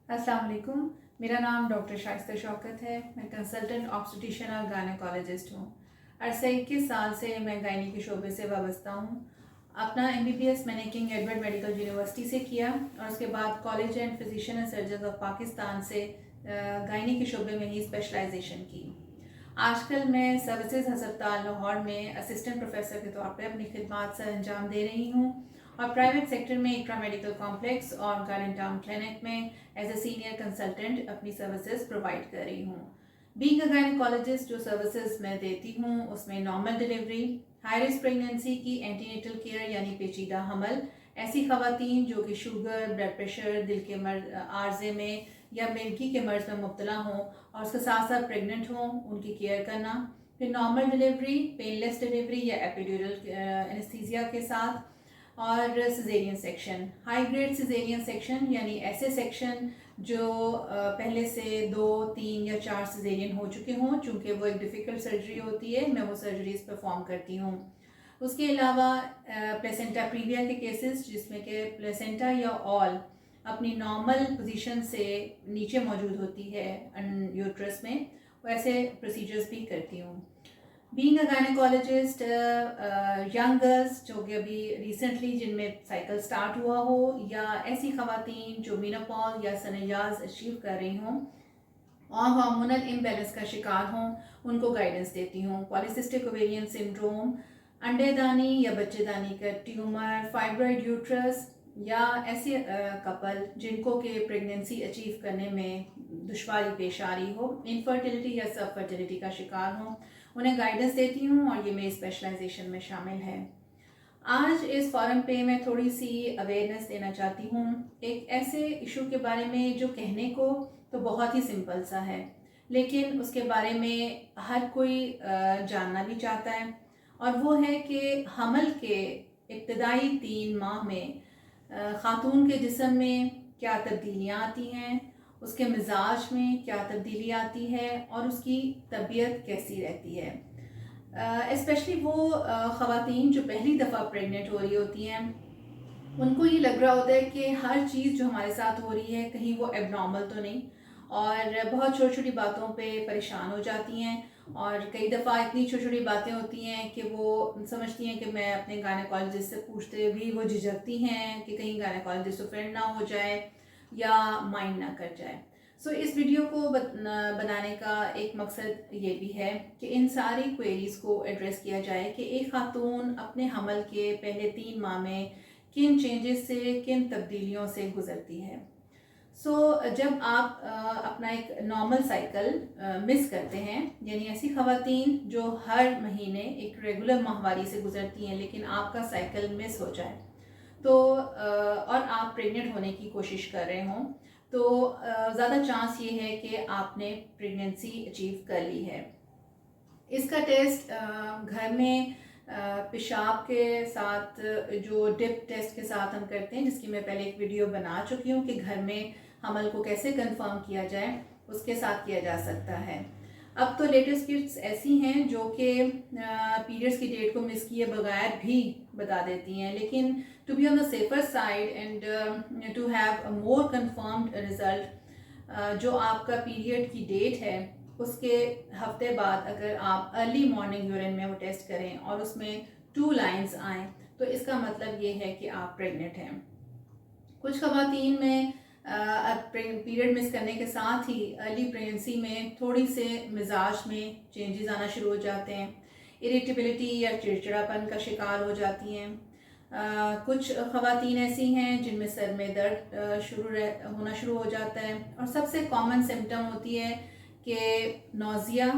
अस्सलाम वालेकुम। मेरा नाम डॉक्टर शाइस्ता शौकत है। मैं कंसल्टेंट ऑब्स्टेट्रिशियन और गायनेकोलॉजिस्ट हूँ। अरसा 21 साल से मैं गायनी के शोबे से वाबस्ता हूँ। अपना MBBS मैंने किंग एडवर्ड मेडिकल यूनिवर्सिटी से किया और उसके बाद college and physician and surgeon of Pakistan से गायनी के शोबे में ही स्पेशलाइजेशन की। आजकल मैं सर्विसेज अस्पताल लाहौर में असिस्टेंट प्रोफेसर के तौर पर अपनी खिदमत सर अंजाम दे रही हूँ और प्राइवेट सेक्टर में इक्रा मेडिकल कॉम्प्लेक्स और गार्डन टाउन क्लिनिक में एज ए सीनियर कंसल्टेंट अपनी सर्विसेज प्रोवाइड कर रही हूँ। बीइंग अ गायनेकोलॉजिस्ट जो सर्विसेज मैं देती हूँ उसमें normal delivery, high risk pregnancy की एंटीनेटल केयर यानी पेचीदा हमल, ऐसी खवातीन जो कि शुगर, ब्लड प्रेशर, दिल के मर्ज आर्जे में या मिल्की के मर्ज में मुब्तला हों और उसके साथ साथ प्रेग्नेंट हों, उनकी केयर करना। फिर नॉर्मल डिलीवरी, पेनलेस डिलीवरी या एपिड्यूरल एनेस्थीसिया के साथ, और caesarean section, high grade caesarean section यानी ऐसे सेक्शन जो पहले से 2, 3 या 4 सिजेरियन हो चुके हों, चूँकि वो एक डिफ़िकल्ट सर्जरी होती है, मैं वो सर्जरीज परफॉर्म करती हूँ। उसके अलावा प्लेसेंटा प्रीविया के केसेस जिसमें कि प्लेसेंटा या ऑल अपनी नॉर्मल पोजीशन से नीचे मौजूद होती है यूट्रस में, वैसे प्रोसीजर्स भी करती हूँ। Being a gynaecologist, young girls जो कि अभी रिसेंटली जिनमें साइकिल स्टार्ट हुआ हो या ऐसी खवातीन जो मीनोपॉज या सनयाज अचीव कर रही हों और हार्मोनल इम्बैलेंस का शिकार हों, उनको गाइडेंस देती हूँ। पॉलीसिस्टिक ओवेरियन सिंड्रोम, अंडेदानी या बच्चेदानी का ट्यूमर, फाइब्रॉइड यूट्रस या ऐसे कपल जिनको के प्रेगनेंसी अचीव करने में दुश्वारी पेश आ रही हो, इनफर्टिलिटी या सब फर्टिलिटी का शिकार हों, उन्हें गाइडेंस देती हूँ और ये मेरी स्पेशलाइजेशन में शामिल है। आज इस फॉरम पे मैं थोड़ी सी अवेयरनेस देना चाहती हूँ एक ऐसे इशू के बारे में जो कहने को तो बहुत ही सिंपल सा है, लेकिन उसके बारे में हर कोई जानना भी चाहता है, और वो है कि हमल के इब्तदाई 3 माह में ख़ातून के जिस्म में क्या तब्दीलियाँ आती हैं, उसके मिजाज में क्या तब्दीली आती है और उसकी तबीयत कैसी रहती है। स्पेशली वो ख़वातीन जो पहली दफ़ा प्रेग्नेंट हो रही होती हैं, उनको ये लग रहा होता है कि हर चीज़ जो हमारे साथ हो रही है कहीं वो एबनॉर्मल तो नहीं, और बहुत छोटी छोटी बातों पे परेशान हो जाती हैं। और कई दफ़ा इतनी छोटी छोटी बातें होती हैं कि वो समझती हैं कि मैं अपने गायनेकोलॉजिस्ट से पूछते भी वो झिझकती हैं कि कहीं गायनेकोलॉजिस्ट ऑफेंड ना हो जाए या माइंड ना कर जाए। सो इस वीडियो को बनाने का एक मकसद ये भी है कि इन सारी क्वेरीज़ को एड्रेस किया जाए कि एक खातून अपने हमल के पहले 3 माह में किन चेंजेस से, किन तब्दीलियों से गुजरती है। जब आप अपना एक नॉर्मल साइकिल मिस करते हैं, यानी ऐसी खवातीन जो हर महीने एक रेगुलर माहवारी से गुजरती हैं लेकिन आपका साइकिल मिस हो जाए और आप प्रेग्नेंट होने की कोशिश कर रहे हों, तो ज़्यादा चांस ये है कि आपने प्रेगनेंसी अचीव कर ली है। इसका टेस्ट घर में पेशाब के साथ जो डिप टेस्ट के साथ हम करते हैं, जिसकी मैं पहले एक वीडियो बना चुकी हूँ कि घर में हमल को कैसे कंफर्म किया जाए, उसके साथ किया जा सकता है। अब तो लेटेस्ट किट्स ऐसी हैं जो कि पीरियड्स की डेट को मिस किए बगैर भी बता देती हैं, लेकिन to be on the safer side and to have a more confirmed result, जो आपका पीरियड की डेट है उसके हफ्ते बाद अगर आप अर्ली मॉर्निंग यूरिन में वो टेस्ट करें और उसमें 2 लाइंस आएँ, तो इसका मतलब ये है कि आप प्रेग्नेंट हैं। कुछ खवातीन में पीरियड मिस करने के साथ ही अर्ली प्रेगनेंसी में थोड़ी से मिजाज में चेंजेस आना शुरू हो जाते हैं, इरिटेबिलिटी या चिड़चिड़ापन का शिकार हो जाती हैं। कुछ खवातीन ऐसी हैं जिनमें सर में दर्द होना शुरू हो जाता है, और सबसे कॉमन सिम्टम होती है कि नोज़िया,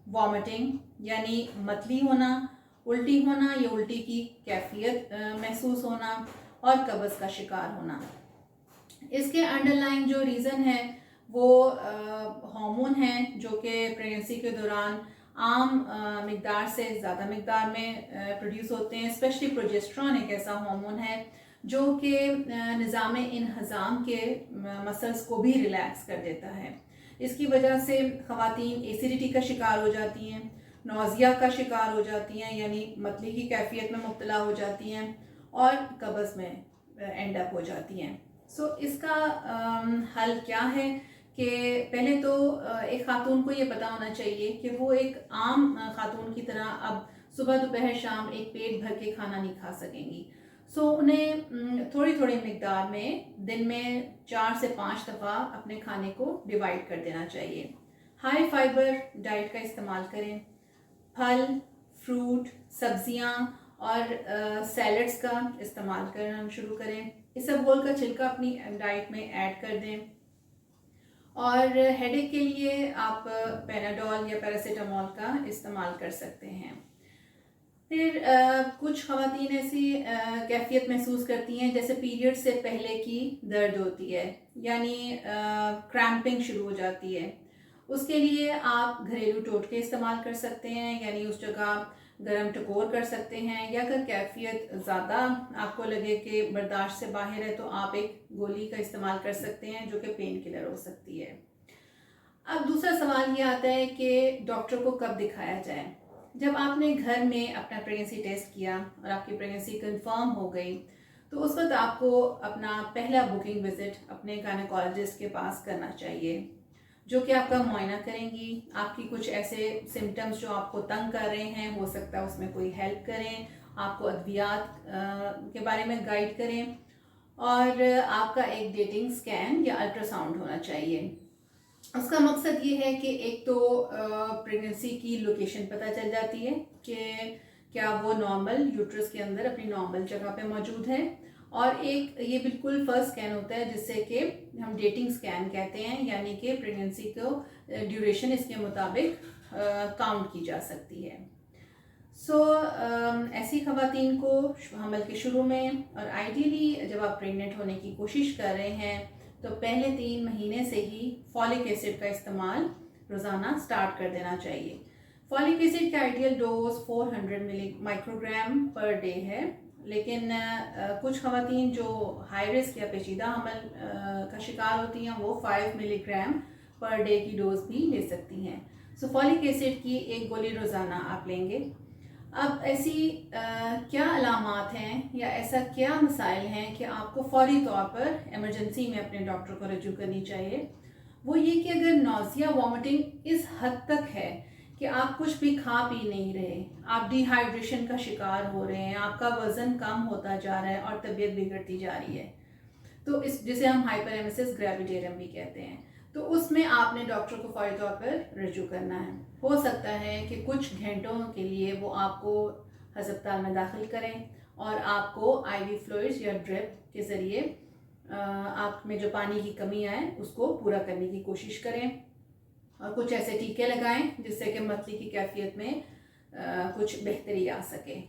वॉमिटिंग यानी मतली होना, उल्टी होना या उल्टी की कैफियत महसूस होना और कब्ज़ का शिकार होना। इसके अंडरलाइन जो रीज़न है वो हार्मोन है जो कि प्रेगनेंसी के दौरान आम मिकदार से ज़्यादा मिकदार में प्रोड्यूस होते हैं। स्पेशली प्रोजेस्टेरॉन एक ऐसा हार्मोन है जो कि निज़ाम इन्हज़ाम के मसल्स को भी रिलैक्स कर देता है। इसकी वजह से ख़वातीन एसिडिटी का शिकार हो जाती हैं, नौज़िया का शिकार हो जाती हैं यानी मतली की कैफियत में मुब्तला हो जाती हैं और कब्ज़ में एंड अप हो जाती हैं। इसका हल क्या है कि पहले तो एक खातून को ये पता होना चाहिए कि वो एक आम खातून की तरह अब सुबह दोपहर शाम एक पेट भर के खाना नहीं खा सकेंगी। उन्हें थोड़ी थोड़ी मिकदार में दिन में 4 से 5 दफ़ा अपने खाने को डिवाइड कर देना चाहिए। हाई फाइबर डाइट का इस्तेमाल करें, फल, फ्रूट, सब्जियां और सैलड्स का इस्तेमाल करना शुरू करें। इसबगोल का छिलका अपनी डाइट में ऐड कर दें। और हेडेक के लिए आप पैनाडोल या पैरासीटामोल का इस्तेमाल कर सकते हैं। फिर कुछ ख़वातीन ऐसी कैफियत महसूस करती हैं जैसे पीरियड से पहले की दर्द होती है, यानी क्रैम्पिंग शुरू हो जाती है। उसके लिए आप घरेलू टोटके इस्तेमाल कर सकते हैं, यानी उस जगह गर्म टकोर कर सकते हैं, या अगर कैफियत ज़्यादा आपको लगे कि बर्दाश्त से बाहर है तो आप एक गोली का इस्तेमाल कर सकते हैं जो कि पेन किलर हो सकती है। अब दूसरा सवाल ये आता है कि डॉक्टर को कब दिखाया जाए। जब आपने घर में अपना प्रेगनेंसी टेस्ट किया और आपकी प्रेगनेंसी कंफर्म हो गई तो उस वक्त आपको अपना पहला बुकिंग विज़िट अपने गायनेकोलॉजिस्ट के पास करना चाहिए, जो कि आपका मुआयना करेंगी। आपकी कुछ ऐसे सिम्टम्स जो आपको तंग कर रहे हैं, हो सकता है उसमें कोई हेल्प करें, आपको अद्वियात के बारे में गाइड करें, और आपका एक डेटिंग स्कैन या अल्ट्रासाउंड होना चाहिए। उसका मकसद ये है कि एक तो प्रेगनेंसी की लोकेशन पता चल जाती है कि क्या वो नॉर्मल यूट्रस के अंदर अपनी नॉर्मल जगह पे मौजूद है, और एक ये बिल्कुल फर्स्ट स्कैन होता है जिससे कि हम डेटिंग स्कैन कहते हैं, यानी कि प्रेगनेंसी को ड्यूरेशन इसके मुताबिक काउंट की जा सकती है। ऐसी ख़वातीन को हमल के शुरू में और आइडियली जब आप प्रेग्नेंट होने की कोशिश कर रहे हैं तो पहले 3 महीने से ही फॉलिक एसिड का इस्तेमाल रोज़ाना स्टार्ट कर देना चाहिए। फॉलिक एसिड का ideal dose 400 microgram per day है, लेकिन कुछ ख़वातीन जो हाई रिस्क या पेचीदा हमल का शिकार होती हैं वो 5 मिलीग्राम पर डे की डोज भी ले सकती हैं। फॉलिक एसिड की एक गोली रोज़ाना आप लेंगे। अब ऐसी क्या अलामात हैं या ऐसा क्या मसाइल हैं कि आपको फ़ौरी तौर पर इमरजेंसी में अपने डॉक्टर को रजू करनी चाहिए। वो ये कि अगर नौज़िया वॉमिटिंग इस हद तक है कि आप कुछ भी खा पी नहीं रहे, आप डिहाइड्रेशन का शिकार हो रहे हैं, आपका वज़न कम होता जा रहा है और तबीयत बिगड़ती जा रही है, तो इस जिसे हम हाइपरेमेसिस ग्रेविडेरियम भी कहते हैं, तो उसमें आपने डॉक्टर को फौरी तौर पर रजू करना है। हो सकता है कि कुछ घंटों के लिए वो आपको अस्पताल में दाखिल करें और आपको आईवी फ्लूइड्स या ड्रिप के ज़रिए आप में जो पानी की कमी आए उसको पूरा करने की कोशिश करें, और कुछ ऐसे टीके लगाएं जिससे कि मतली की कैफियत में कुछ बेहतरी आ सके।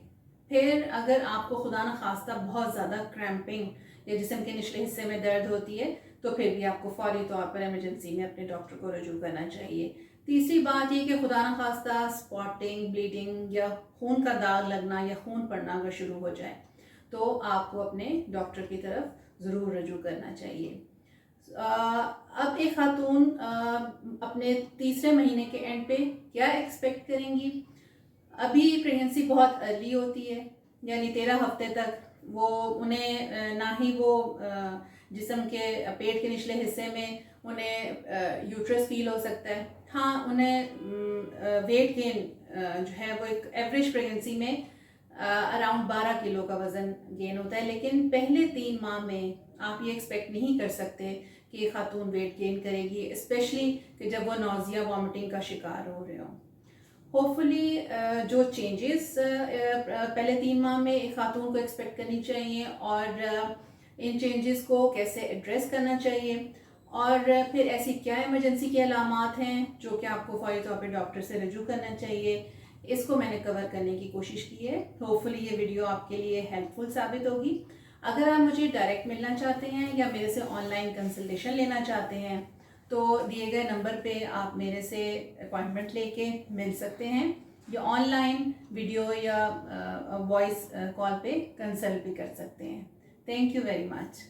फिर अगर आपको खुदा न खास्ता बहुत ज़्यादा क्रैम्पिंग या जिस्म के निचले हिस्से में दर्द होती है तो फिर भी आपको फौरी तौर पर इमरजेंसी में अपने डॉक्टर को रजू करना चाहिए। तीसरी बात ये कि खुदा न खास्ता स्पॉटिंग, ब्लीडिंग या खून का दाग लगना या खून पड़ना अगर शुरू हो जाए तो आपको अपने डॉक्टर की तरफ ज़रूर रजू करना चाहिए। अब एक खातून अपने तीसरे महीने के एंड पे क्या एक्सपेक्ट करेंगी। अभी प्रेगनेंसी बहुत अर्ली होती है, यानी 13 हफ्ते तक वो उन्हें ना ही वो जिस्म के पेट के निचले हिस्से में उन्हें यूट्रस फील हो सकता है। हाँ, उन्हें वेट गेन जो है वो एक एवरेज प्रेगनेंसी में अराउंड 12 किलो का वज़न गेन होता है, लेकिन पहले 3 माह में आप ये एक्सपेक्ट नहीं कर सकते कि ये खातून वेट गेन करेगी, स्पेशली कि जब वो नौज़िया वॉमिटिंग का शिकार हो रहे हों। होपफुली जो चेंजेस पहले 3 माह में एक खातून को एक्सपेक्ट करनी चाहिए और इन चेंजेस को कैसे एड्रेस करना चाहिए, और फिर ऐसी क्या इमरजेंसी के अलामात हैं जो कि आपको फौरी तौर पे डॉक्टर से रजू करना चाहिए, इसको मैंने कवर करने की कोशिश की है। होपफुली ये वीडियो आपके लिए हेल्पफुल साबित होगी। अगर आप मुझे डायरेक्ट मिलना चाहते हैं या मेरे से ऑनलाइन कंसल्टेशन लेना चाहते हैं तो दिए गए नंबर पे आप मेरे से अपॉइंटमेंट लेके मिल सकते हैं, या ऑनलाइन वीडियो या वॉइस कॉल पे कंसल्ट भी कर सकते हैं। Thank you very much.